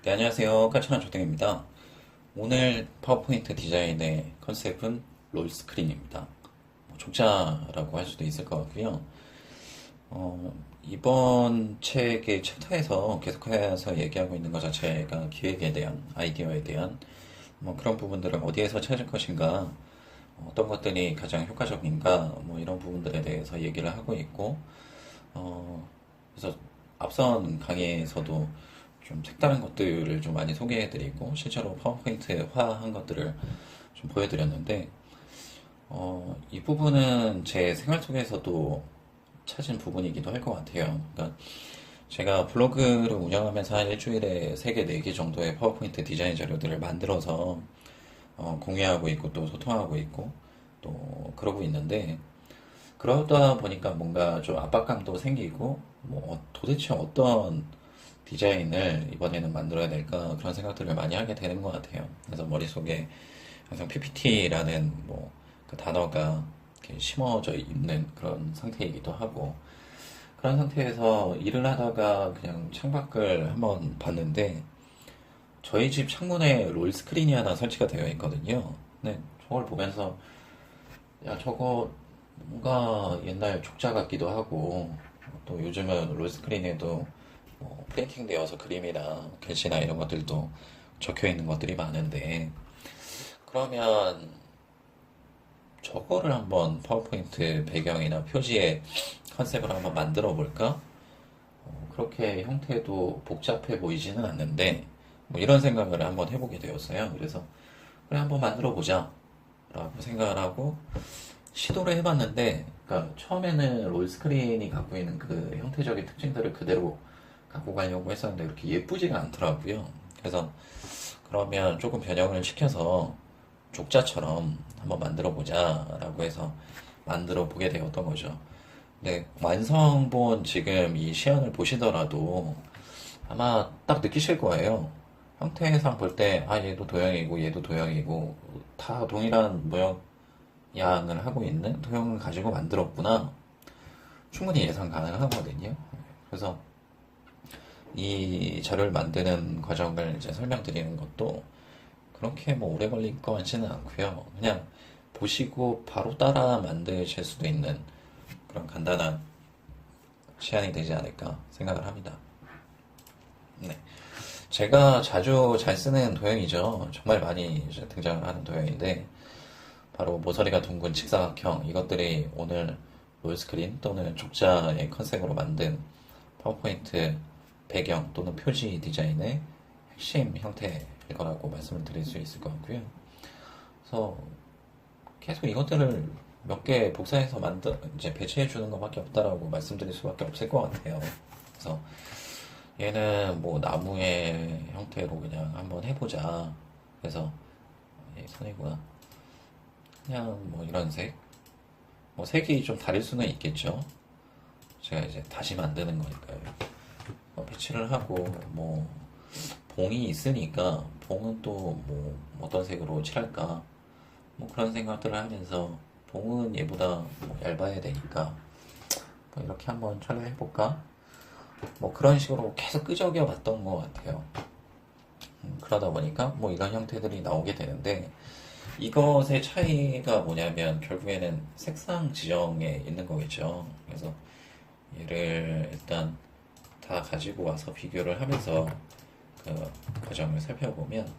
네, 안녕하세요. 까칠한 조땡입니다. 오늘 파워포인트 디자인의 컨셉은 롤 스크린입니다. 족자라고 할 수도 있을 것 같고요. 이번 책의 챕터에서 계속해서 얘기하고 있는 것 자체가 기획에 대한, 아이디어에 대한 그런 부분들을 어디에서 찾을 것인가, 어떤 것들이 가장 효과적인가, 이런 부분들에 대해서 얘기를 하고 있고, 그래서 앞선 강의에서도 좀 색다른 것들을 좀 많이 소개해드리고 실제로 파워포인트화한 것들을 좀 보여드렸는데 이 부분은 제 생활 속에서도 찾은 부분이기도 할 것 같아요. 그러니까 제가 블로그를 운영하면서 한 일주일에 3개, 4개 정도의 파워포인트 디자인 자료들을 만들어서 공유하고 있고 또 소통하고 있고 또 그러고 있는데 그러다 보니까 뭔가 좀 압박감도 생기고 도대체 어떤 디자인을 이번에는 만들어야 될까 그런 생각들을 많이 하게 되는 것 같아요. 그래서 머릿속에 항상 PPT라는 그 단어가 이렇게 심어져 있는 그런 상태이기도 하고 그런 상태에서 일을 하다가 그냥 창밖을 한번 봤는데 저희 집 창문에 롤 스크린이 하나 설치가 되어 있거든요. 근데 저걸 보면서 야 저거 뭔가 옛날 족자 같기도 하고 또 요즘은 롤 스크린에도 프린팅 되어서 그림이나 글씨나 이런 것들도 적혀 있는 것들이 많은데 그러면 저거를 한번 파워포인트 배경이나 표지의 컨셉을 한번 만들어 볼까? 그렇게 형태도 복잡해 보이지는 않는데 이런 생각을 한번 해보게 되었어요. 그래서 그래 한번 만들어 보자 라고 생각을 하고 시도를 해봤는데 그러니까 처음에는 롤스크린이 갖고 있는 그 형태적인 특징들을 그대로 갖고 가려고 했었는데 그렇게 예쁘지가 않더라고요. 그래서 그러면 조금 변형을 시켜서 족자처럼 한번 만들어 보자라고 해서 만들어 보게 되었던 거죠. 근데 완성본 지금 이 시연을 보시더라도 아마 딱 느끼실 거예요. 형태상 볼 때, 아, 얘도 도형이고, 얘도 도형이고, 다 동일한 모양을 하고 있는 도형을 가지고 만들었구나. 충분히 예상 가능하거든요. 그래서 이 자료를 만드는 과정을 이제 설명드리는 것도 그렇게 오래 걸릴 것 같지는 않고요. 그냥 보시고 바로 따라 만드실 수도 있는 그런 간단한 시안이 되지 않을까 생각을 합니다. 네. 제가 자주 잘 쓰는 도형이죠. 정말 많이 이제 등장을 하는 도형인데 바로 모서리가 둥근 직사각형 이것들이 오늘 롤스크린 또는 족자의 컨셉으로 만든 파워포인트 배경 또는 표지 디자인의 핵심 형태일 거라고 말씀을 드릴 수 있을 것 같고요. 그래서 계속 이것들을 몇 개 복사해서 이제 배치해 주는 것밖에 없다라고 말씀드릴 수밖에 없을 것 같아요. 그래서 얘는 나무의 형태로 그냥 한번 해보자. 그래서 얘 손이구나. 그냥 이런 색. 색이 좀 다를 수는 있겠죠. 제가 이제 다시 만드는 거니까요. 배치를 하고 봉이 있으니까 봉은 또 어떤 색으로 칠할까 그런 생각들을 하면서 봉은 얘보다 얇아야 되니까 이렇게 한번 촬영해 볼까 그런 식으로 계속 끄적여 봤던 것 같아요. 그러다 보니까 이런 형태들이 나오게 되는데 이것의 차이가 뭐냐면 결국에는 색상 지정에 있는 거겠죠. 그래서 얘를 일단 다 가지고 와서 비교를 하면서 그 과정을 살펴보면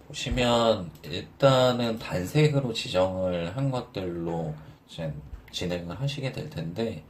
보시면 일단은 단색으로 지정을 한 것들로 이제 진행을 하시게 될 텐데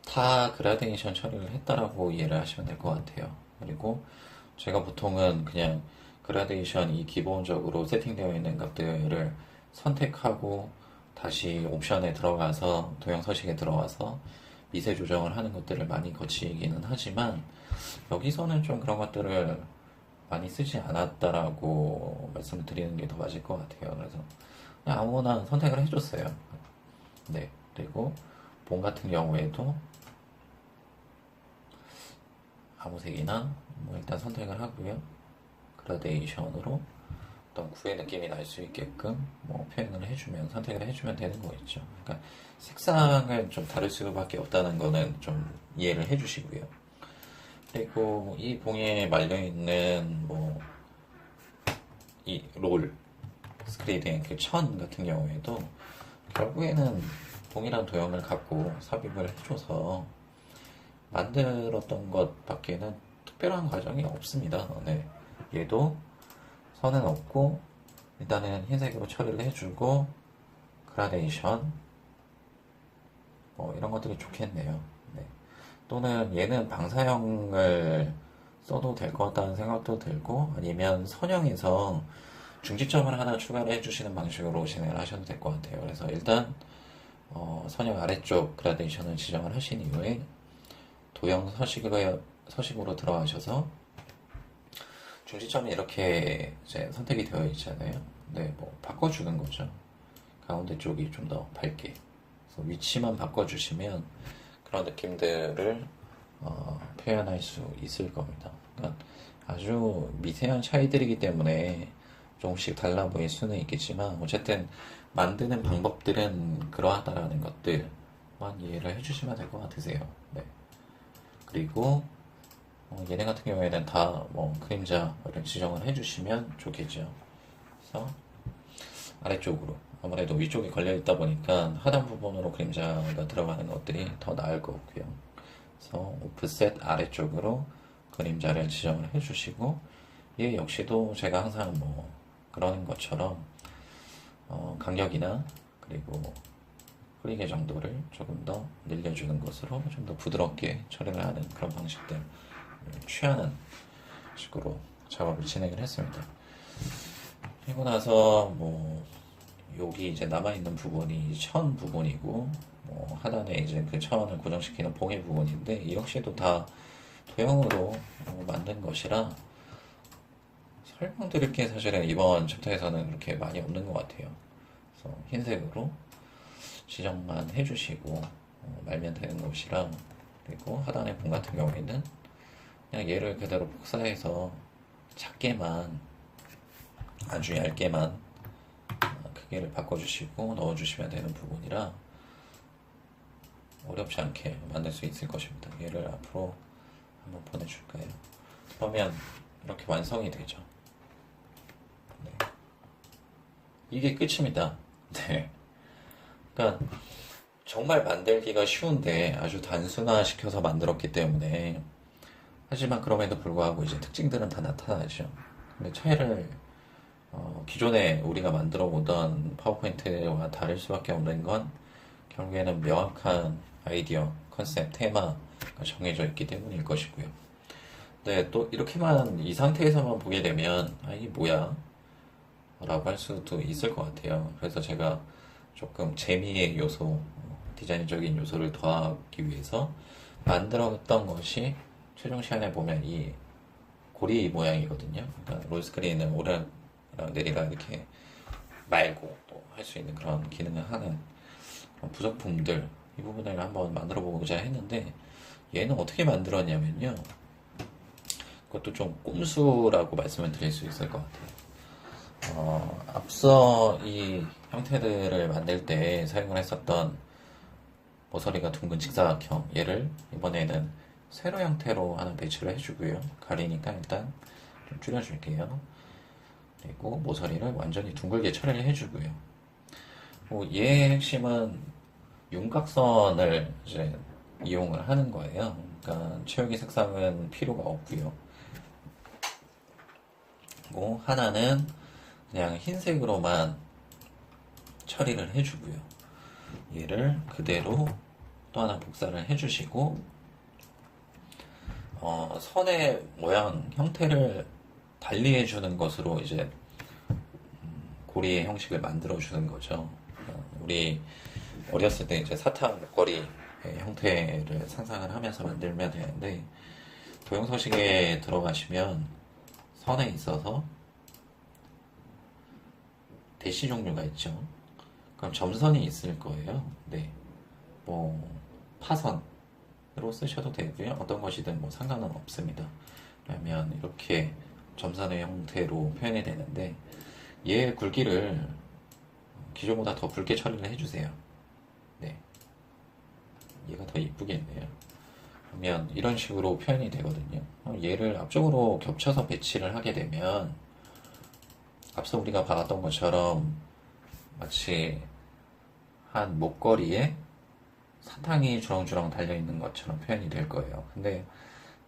다 그라데이션 처리를 했다라고 이해를 하시면 될 것 같아요. 그리고 제가 보통은 그냥 그라데이션이 기본적으로 세팅되어 있는 것들을 선택하고 다시 옵션에 들어가서 도형 서식에 들어와서 미세 조정을 하는 것들을 많이 거치기는 하지만 여기서는 좀 그런 것들을 많이 쓰지 않았다라고 말씀을 드리는 게 더 맞을 것 같아요. 그래서 그냥 아무거나 선택을 해줬어요. 네. 그리고 봉 같은 경우에도 아무 색이나 일단 선택을 하고요. 그라데이션으로 어떤 구의 느낌이 날 수 있게끔 표현을 해주면 선택을 해주면 되는 거겠죠. 그러니까 색상을 좀 다를 수밖에 없다는 거는 좀 이해를 해주시고요. 그리고 이 봉에 말려있는 뭐 이 롤 스크리드의 그 천 같은 경우에도 결국에는 동일한 도형을 갖고 삽입을 해줘서 만들었던 것밖에는 특별한 과정이 없습니다. 네. 얘도 선은 없고 일단은 흰색으로 처리를 해주고 그라데이션 뭐 이런 것들이 좋겠네요. 네. 또는 얘는 방사형을 써도 될 것 같다는 생각도 들고 아니면 선형에서 중지점을 하나 추가를 해주시는 방식으로 진행을 하셔도 될 것 같아요. 그래서 일단 선형 아래쪽 그라데이션을 지정을 하신 이후에 도형 서식으로 들어가셔서 중지점이 이렇게 이제 선택이 되어 있잖아요. 네, 뭐 바꿔주는 거죠. 가운데 쪽이 좀 더 밝게. 그래서 위치만 바꿔주시면 그런 느낌들을 표현할 수 있을 겁니다. 그러니까 아주 미세한 차이들이기 때문에 조금씩 달라 보일 수는 있겠지만 어쨌든 만드는 방법들은 그러하다라는 것들만 이해를 해주시면 될 것 같으세요. 네. 그리고 얘네 같은 경우에는 다 뭐 그림자를 지정을 해주시면 좋겠죠. 그래서 아래쪽으로 아무래도 위쪽에 걸려 있다 보니까 하단 부분으로 그림자가 들어가는 것들이 더 나을 것 같고요. 그래서 오프셋 아래쪽으로 그림자를 지정을 해주시고 얘 역시도 제가 항상 뭐 그러는 것처럼 간격이나 그리고 흐리게 정도를 조금 더 늘려주는 것으로 좀 더 부드럽게 처리를 하는 그런 방식들 취하는 식으로 작업을 진행을 했습니다. 그리고 나서 뭐 여기 이제 남아있는 부분이 천 부분이고 뭐 하단에 이제 그 천을 고정시키는 봉의 부분인데 이 역시도 다 도형으로 만든 것이라 설명드릴 게 사실은 이번 챕터에서는 그렇게 많이 없는 것 같아요. 그래서 흰색으로 지정만 해주시고 말면 되는 것이라 그리고 하단의 봉 같은 경우에는 그냥 얘를 그대로 복사해서 작게만 아주 얇게만 크기를 바꿔주시고 넣어주시면 되는 부분이라 어렵지 않게 만들 수 있을 것입니다. 얘를 앞으로 한번 보내줄까요? 그러면 이렇게 완성이 되죠. 네. 이게 끝입니다. 네. 그러니까 정말 만들기가 쉬운데 아주 단순화시켜서 만들었기 때문에 하지만 그럼에도 불구하고 이제 특징들은 다 나타나죠. 근데 차이를 기존에 우리가 만들어 보던 파워포인트와 다를 수밖에 없는 건 결국에는 명확한 아이디어, 컨셉, 테마가 정해져 있기 때문일 것이고요. 네, 또 이렇게만 이 상태에서만 보게 되면 아 이게 뭐야? 라고 할 수도 있을 것 같아요. 그래서 제가 조금 재미의 요소, 디자인적인 요소를 더하기 위해서 만들었던 것이 최종 시간에 보면 이 고리 모양이거든요. 그러니까 롤스크린을 오르락 내리락 이렇게 말고 또 할 수 있는 그런 기능을 하는 그런 부속품들 이 부분을 한번 만들어 보고자 했는데 얘는 어떻게 만들었냐면요. 그것도 좀 꼼수라고 말씀을 드릴 수 있을 것 같아요. 앞서 이 형태들을 만들 때 사용을 했었던 모서리가 둥근 직사각형 얘를 이번에는 세로 형태로 하나 배치를 해주고요. 가리니까 일단 좀 줄여줄게요. 그리고 모서리를 완전히 둥글게 처리를 해주고요. 얘의 핵심은 윤곽선을 이제 이용을 하는 거예요. 그러니까 채우기 색상은 필요가 없고요. 그리고 하나는 그냥 흰색으로만 처리를 해주고요. 얘를 그대로 또 하나 복사를 해주시고 선의 모양 형태를 달리 해주는 것으로 이제 고리의 형식을 만들어 주는 거죠. 우리 어렸을 때 이제 사탕 목걸이 형태를 상상을 하면서 만들면 되는데 도형 서식에 들어가시면 선에 있어서 대시 종류가 있죠. 그럼 점선이 있을 거예요. 네, 뭐 파선으로 쓰셔도 되고요. 어떤 것이든 뭐 상관은 없습니다. 그러면 이렇게 점선의 형태로 표현이 되는데 얘의 굵기를 기존보다 더 굵게 처리를 해주세요. 네, 얘가 더 이쁘겠네요. 그러면 이런 식으로 표현이 되거든요. 얘를 앞쪽으로 겹쳐서 배치를 하게 되면 앞서 우리가 봤던 것처럼 마치 한 목걸이에 사탕이 주렁주렁 달려있는 것처럼 표현이 될 거예요. 근데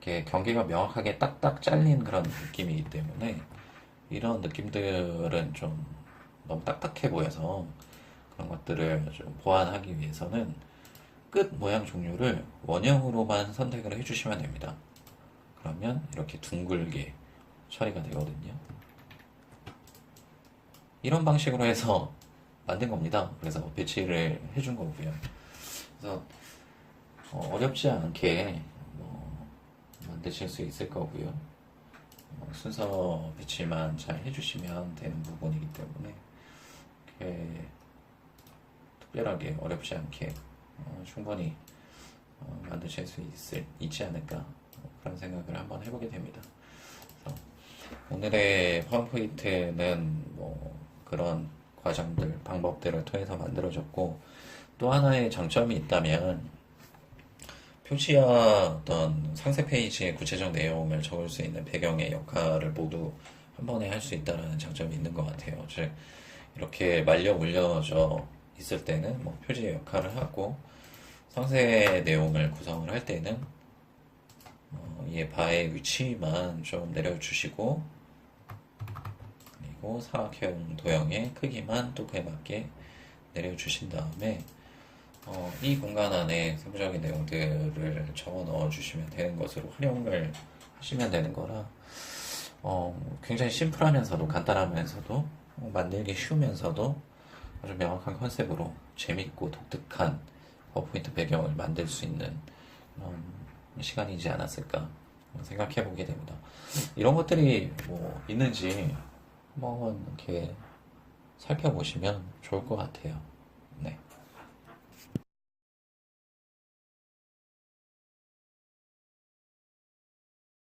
이렇게 경계가 명확하게 딱딱 잘린 그런 느낌이기 때문에 이런 느낌들은 좀 너무 딱딱해 보여서 그런 것들을 좀 보완하기 위해서는 끝 모양 종류를 원형으로만 선택을 해주시면 됩니다. 그러면 이렇게 둥글게 처리가 되거든요. 이런 방식으로 해서 만든 겁니다. 그래서 배치를 해준 거고요. 그래서 어렵지 않게 만드실 수 있을 거고요. 순서 배치만 잘 해주시면 되는 부분이기 때문에 이렇게 특별하게 어렵지 않게 충분히 만드실 수 있지 않을까 그런 생각을 한번 해보게 됩니다. 그래서 오늘의 파워포인트는 그런 과정들, 방법들을 통해서 만들어졌고 또 하나의 장점이 있다면 표지와 어떤 상세 페이지의 구체적 내용을 적을 수 있는 배경의 역할을 모두 한 번에 할 수 있다는 장점이 있는 것 같아요. 즉 이렇게 말려 올려져 있을 때는 표지의 역할을 하고 상세 내용을 구성을 할 때는 이 바의 위치만 좀 내려주시고 그리고 사각형 도형의 크기만 또 그에 맞게 내려주신 다음에 이 공간 안에 세부적인 내용들을 적어 넣어 주시면 되는 것으로 활용을 하시면 되는 거라 굉장히 심플하면서도 간단하면서도 만들기 쉬우면서도 아주 명확한 컨셉으로 재밌고 독특한 파워포인트 배경을 만들 수 있는 시간이지 않았을까 생각해 보게 됩니다. 이런 것들이 있는지 한번 이렇게 살펴보시면 좋을 것 같아요. 네.